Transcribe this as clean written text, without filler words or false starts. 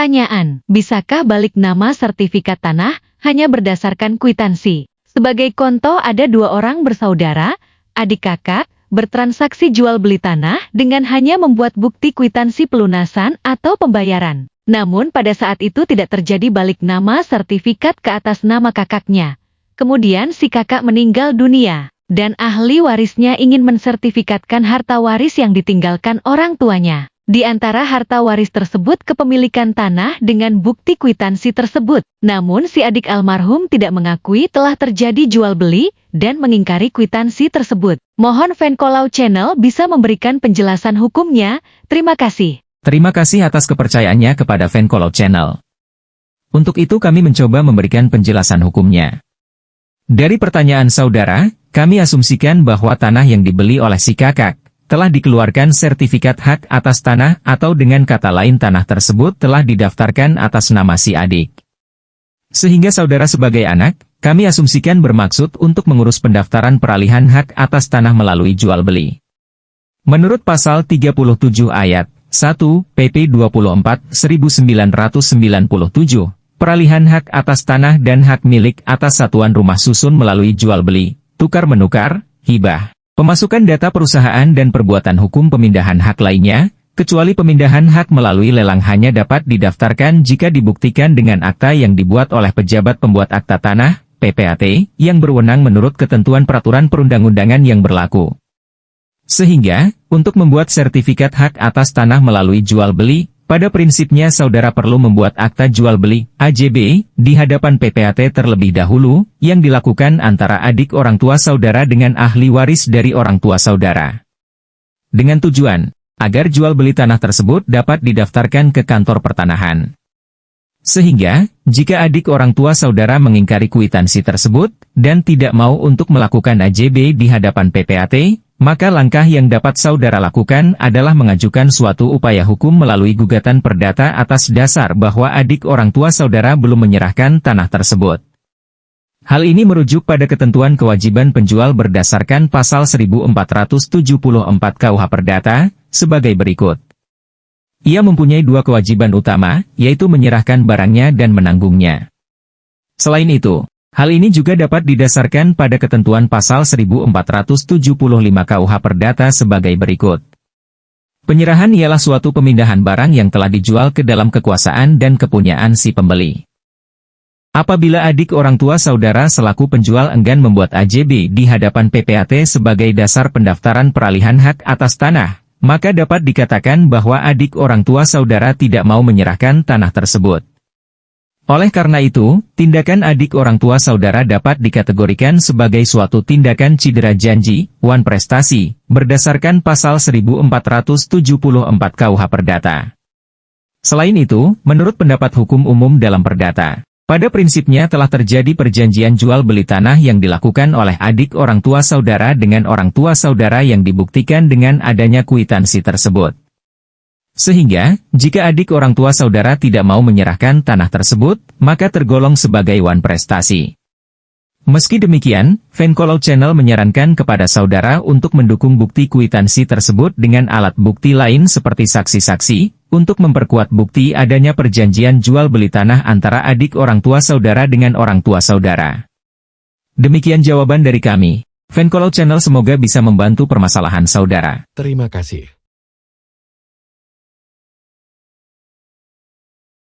Pertanyaan, bisakah balik nama sertifikat tanah hanya berdasarkan kwitansi? Sebagai contoh, ada dua orang bersaudara, adik kakak, bertransaksi jual beli tanah dengan hanya membuat bukti kwitansi pelunasan atau pembayaran. Namun pada saat itu tidak terjadi balik nama sertifikat ke atas nama kakaknya. Kemudian si kakak meninggal dunia, dan ahli warisnya ingin mensertifikatkan harta waris yang ditinggalkan orang tuanya. Di antara harta waris tersebut kepemilikan tanah dengan bukti kwitansi tersebut. Namun si adik almarhum tidak mengakui telah terjadi jual beli dan mengingkari kwitansi tersebut. Mohon Fankolau Channel bisa memberikan penjelasan hukumnya. Terima kasih. Terima kasih atas kepercayaannya kepada Fankolau Channel. Untuk itu kami mencoba memberikan penjelasan hukumnya. Dari pertanyaan saudara, kami asumsikan bahwa tanah yang dibeli oleh si kakak telah dikeluarkan sertifikat hak atas tanah, atau dengan kata lain tanah tersebut telah didaftarkan atas nama si adik. Sehingga saudara sebagai anak, kami asumsikan bermaksud untuk mengurus pendaftaran peralihan hak atas tanah melalui jual beli. Menurut pasal 37 ayat 1 PP 24 1997, peralihan hak atas tanah dan hak milik atas satuan rumah susun melalui jual beli, tukar-menukar, hibah, pemasukan data perusahaan dan perbuatan hukum pemindahan hak lainnya, kecuali pemindahan hak melalui lelang hanya dapat didaftarkan jika dibuktikan dengan akta yang dibuat oleh pejabat pembuat akta tanah, PPAT, yang berwenang menurut ketentuan peraturan perundang-undangan yang berlaku. Sehingga, untuk membuat sertifikat hak atas tanah melalui jual beli, pada prinsipnya saudara perlu membuat akta jual beli, AJB, di hadapan PPAT terlebih dahulu, yang dilakukan antara adik orang tua saudara dengan ahli waris dari orang tua saudara. Dengan tujuan, agar jual beli tanah tersebut dapat didaftarkan ke kantor pertanahan. Sehingga, jika adik orang tua saudara mengingkari kwitansi tersebut, dan tidak mau untuk melakukan AJB di hadapan PPAT, maka langkah yang dapat saudara lakukan adalah mengajukan suatu upaya hukum melalui gugatan perdata atas dasar bahwa adik orang tua saudara belum menyerahkan tanah tersebut. Hal ini merujuk pada ketentuan kewajiban penjual berdasarkan pasal 1474 KUH Perdata, sebagai berikut. Ia mempunyai dua kewajiban utama, yaitu menyerahkan barangnya dan menanggungnya. Selain itu, hal ini juga dapat didasarkan pada ketentuan pasal 1475 KUH Perdata sebagai berikut. Penyerahan ialah suatu pemindahan barang yang telah dijual ke dalam kekuasaan dan kepunyaan si pembeli. Apabila adik orang tua saudara selaku penjual enggan membuat AJB di hadapan PPAT sebagai dasar pendaftaran peralihan hak atas tanah, maka dapat dikatakan bahwa adik orang tua saudara tidak mau menyerahkan tanah tersebut. Oleh karena itu, tindakan adik orang tua saudara dapat dikategorikan sebagai suatu tindakan cedera janji, wan prestasi, berdasarkan pasal 1474 KUH Perdata. Selain itu, menurut pendapat hukum umum dalam perdata, pada prinsipnya telah terjadi perjanjian jual beli tanah yang dilakukan oleh adik orang tua saudara dengan orang tua saudara yang dibuktikan dengan adanya kwitansi tersebut. Sehingga, jika adik orang tua saudara tidak mau menyerahkan tanah tersebut, maka tergolong sebagai wan prestasi. Meski demikian, Fankolau Channel menyarankan kepada saudara untuk mendukung bukti kwitansi tersebut dengan alat bukti lain seperti saksi-saksi, untuk memperkuat bukti adanya perjanjian jual beli tanah antara adik orang tua saudara dengan orang tua saudara. Demikian jawaban dari kami. Fankolau Channel semoga bisa membantu permasalahan saudara. Terima kasih.